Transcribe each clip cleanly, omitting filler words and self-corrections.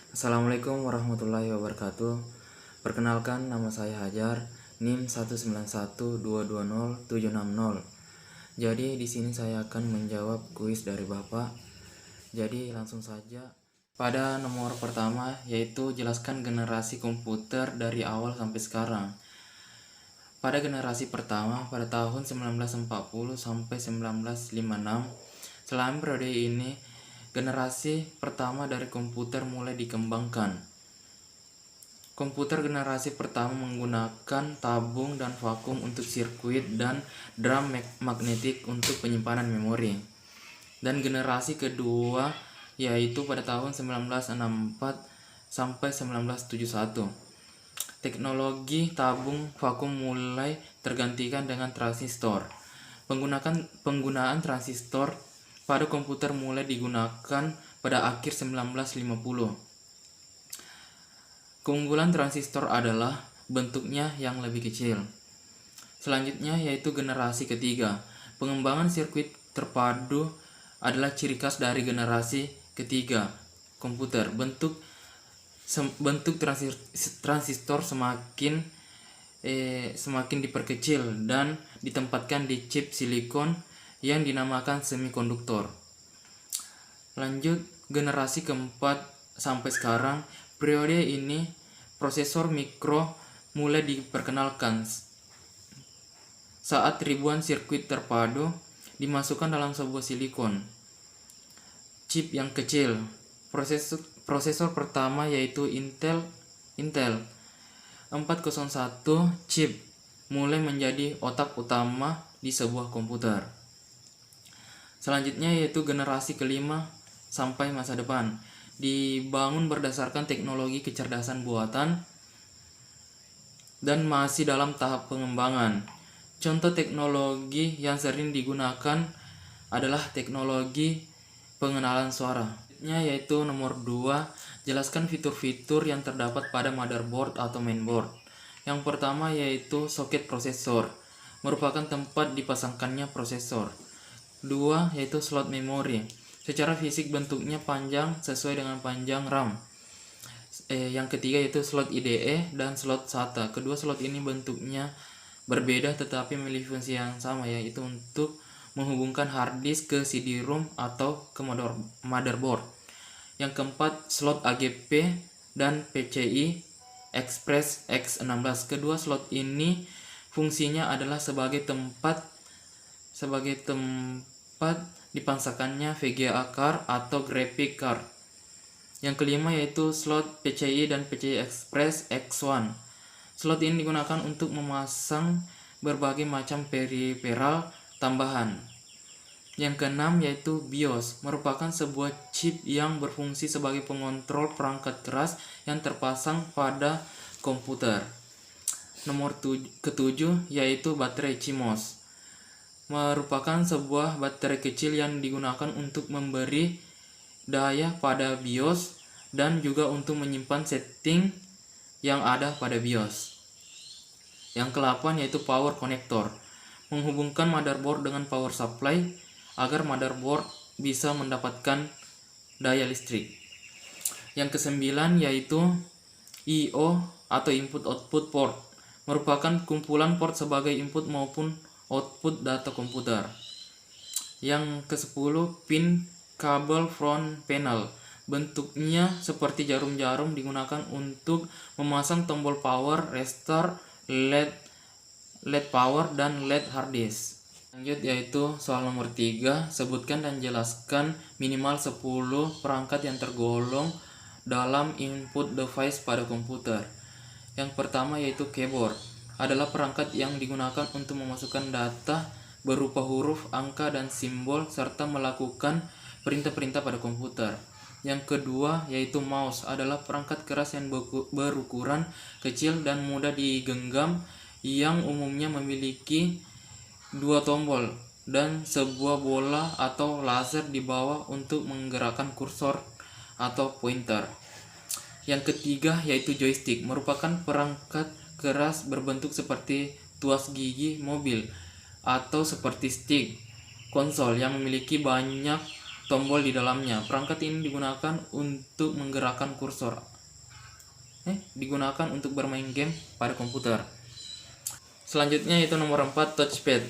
Assalamualaikum warahmatullahi wabarakatuh. Perkenalkan, nama saya Hajar, NIM 191220760. Jadi di sini saya akan menjawab kuis dari Bapak. Jadi langsung saja. Pada nomor pertama yaitu jelaskan generasi komputer dari awal sampai sekarang. Pada generasi pertama pada tahun 1940 sampai 1956, selama periode ini generasi pertama dari komputer mulai dikembangkan. Komputer generasi pertama menggunakan tabung dan vakum untuk sirkuit dan drum magnetik untuk penyimpanan memori. Dan generasi kedua yaitu pada tahun 1964 sampai 1971. Teknologi tabung vakum mulai tergantikan dengan transistor. Penggunaan transistor pada komputer mulai digunakan pada akhir 1950. Keunggulan transistor adalah bentuknya yang lebih kecil. Selanjutnya yaitu generasi ketiga. Pengembangan sirkuit terpadu adalah ciri khas dari generasi ketiga komputer. Bentuk transistor semakin diperkecil dan ditempatkan di chip silikon yang dinamakan semikonduktor. Lanjut generasi keempat sampai sekarang, periode ini prosesor mikro mulai diperkenalkan saat ribuan sirkuit terpadu dimasukkan dalam sebuah silikon chip yang kecil. Prosesor pertama yaitu Intel 401 chip mulai menjadi otak utama di sebuah komputer. Selanjutnya yaitu generasi kelima sampai masa depan, dibangun berdasarkan teknologi kecerdasan buatan dan masih dalam tahap pengembangan. Contoh teknologi yang sering digunakan adalah teknologi pengenalan suara. Yaitu nomor 2, jelaskan fitur-fitur yang terdapat pada motherboard atau mainboard. Yang pertama yaitu soket prosesor, merupakan tempat dipasangkannya prosesor. 2 yaitu slot memori. Secara fisik bentuknya panjang sesuai dengan panjang RAM. Yang ketiga yaitu slot IDE dan slot SATA. Kedua slot ini bentuknya berbeda tetapi memiliki fungsi yang sama, yaitu untuk menghubungkan hard disk ke CD-ROM atau ke motherboard. Yang keempat slot AGP dan PCI Express X16. Kedua slot ini fungsinya adalah sebagai tempat dipasangkannya VGA card atau graphic card. Yang kelima yaitu slot PCI dan PCI Express X1. Slot ini digunakan untuk memasang berbagai macam periferal tambahan. Yang keenam yaitu BIOS, merupakan sebuah chip yang berfungsi sebagai pengontrol perangkat keras yang terpasang pada komputer. Nomor ketujuh yaitu baterai CMOS, merupakan sebuah baterai kecil yang digunakan untuk memberi daya pada BIOS dan juga untuk menyimpan setting yang ada pada BIOS. Yang ke-8 yaitu power connector, menghubungkan motherboard dengan power supply agar motherboard bisa mendapatkan daya listrik. Yang ke-9 yaitu I/O atau input output port, merupakan kumpulan port sebagai input maupun output data komputer. Yang ke-10 pin kabel front panel, bentuknya seperti jarum-jarum, digunakan untuk memasang tombol power, restart, LED power, dan LED hard disk. Lanjut yaitu soal nomor 3, sebutkan dan jelaskan minimal 10 perangkat yang tergolong dalam input device pada komputer. Yang pertama yaitu keyboard, adalah perangkat yang digunakan untuk memasukkan data berupa huruf, angka, dan simbol serta melakukan perintah-perintah pada komputer. Yang kedua yaitu mouse, adalah perangkat keras yang berukuran kecil dan mudah digenggam yang umumnya memiliki 2 tombol dan sebuah bola atau laser di bawah untuk menggerakkan kursor atau pointer. Yang ketiga yaitu joystick, merupakan perangkat keras berbentuk seperti tuas gigi mobil atau seperti stick konsol yang memiliki banyak tombol di dalamnya. Perangkat ini digunakan untuk menggerakkan kursor. Digunakan untuk bermain game pada komputer. Selanjutnya yaitu nomor 4, touchpad.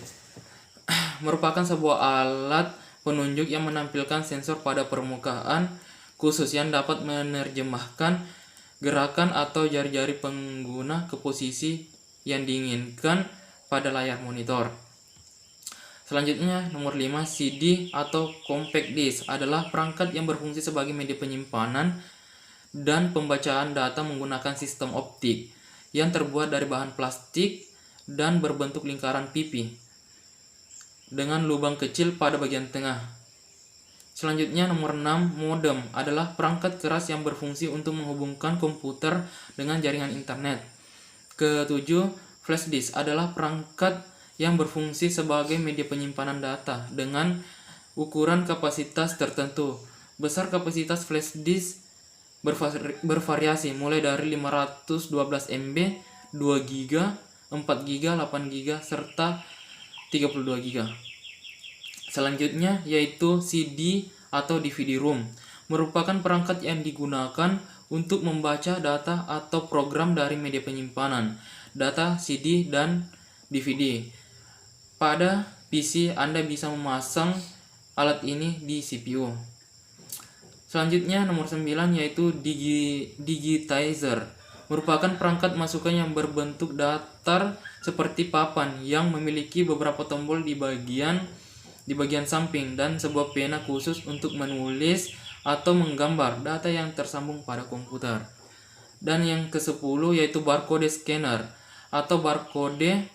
Merupakan sebuah alat penunjuk yang menampilkan sensor pada permukaan khusus yang dapat menerjemahkan gerakan atau jari-jari pengguna ke posisi yang diinginkan pada layar monitor. Selanjutnya nomor 5, CD atau compact disc adalah perangkat yang berfungsi sebagai media penyimpanan dan pembacaan data menggunakan sistem optik yang terbuat dari bahan plastik dan berbentuk lingkaran pipi dengan lubang kecil pada bagian tengah. Selanjutnya nomor 6, modem adalah perangkat keras yang berfungsi untuk menghubungkan komputer dengan jaringan internet. Ketujuh, flash disk adalah perangkat yang berfungsi sebagai media penyimpanan data dengan ukuran kapasitas tertentu. Besar kapasitas flash disk bervariasi mulai dari 512 MB, 2 GB, 4 GB, 8 GB, serta 32 GB. Selanjutnya yaitu CD atau DVD-ROM, merupakan perangkat yang digunakan untuk membaca data atau program dari media penyimpanan data CD dan DVD. Pada PC, Anda bisa memasang alat ini di CPU. Selanjutnya nomor 9 yaitu digitizer, merupakan perangkat masukan yang berbentuk datar seperti papan yang memiliki beberapa tombol di bagian samping dan sebuah pena khusus untuk menulis atau menggambar data yang tersambung pada komputer. Dan yang ke-10 yaitu barcode scanner atau barcode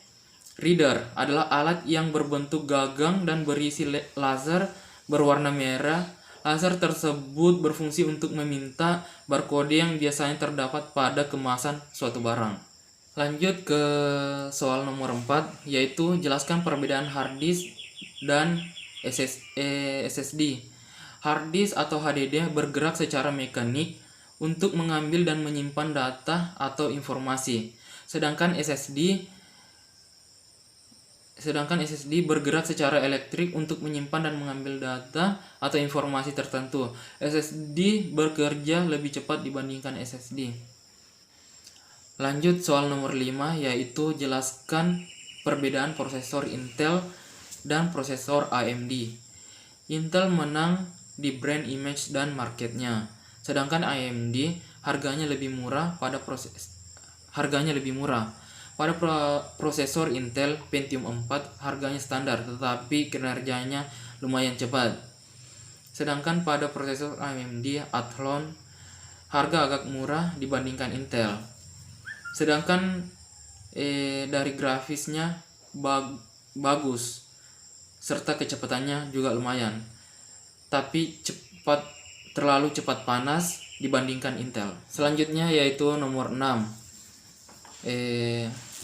reader, adalah alat yang berbentuk gagang dan berisi laser berwarna merah. Laser tersebut berfungsi untuk meminta barcode yang biasanya terdapat pada kemasan suatu barang. Lanjut ke soal nomor 4, yaitu jelaskan perbedaan hard disk dan SSD. Hard disk atau HDD bergerak secara mekanik untuk mengambil dan menyimpan data atau informasi, sedangkan SSD bergerak secara elektrik untuk menyimpan dan mengambil data atau informasi tertentu. SSD bekerja lebih cepat dibandingkan SSD. Lanjut soal nomor 5, yaitu jelaskan perbedaan prosesor Intel dan prosesor AMD. Intel menang di brand image dan marketnya, sedangkan AMD harganya lebih murah. Pada prosesor Intel Pentium 4 harganya standar tetapi kinerjanya lumayan cepat. Sedangkan pada prosesor AMD Athlon harga agak murah dibandingkan Intel. Sedangkan dari grafisnya bagus serta kecepatannya juga lumayan. Tapi terlalu cepat panas dibandingkan Intel. Selanjutnya yaitu nomor 6.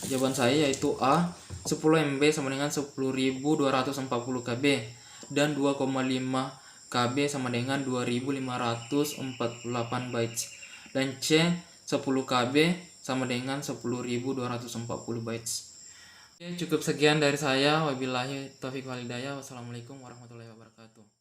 Jawaban saya yaitu A, 10 MB sama dengan 10.240 KB dan 2,5 KB sama dengan 2.548 bytes, dan C, 10 KB sama dengan 10.240 bytes. Oke, cukup sekian dari saya. Wabillahi taufiq wal hidayah. Wassalamualaikum warahmatullahi wabarakatuh.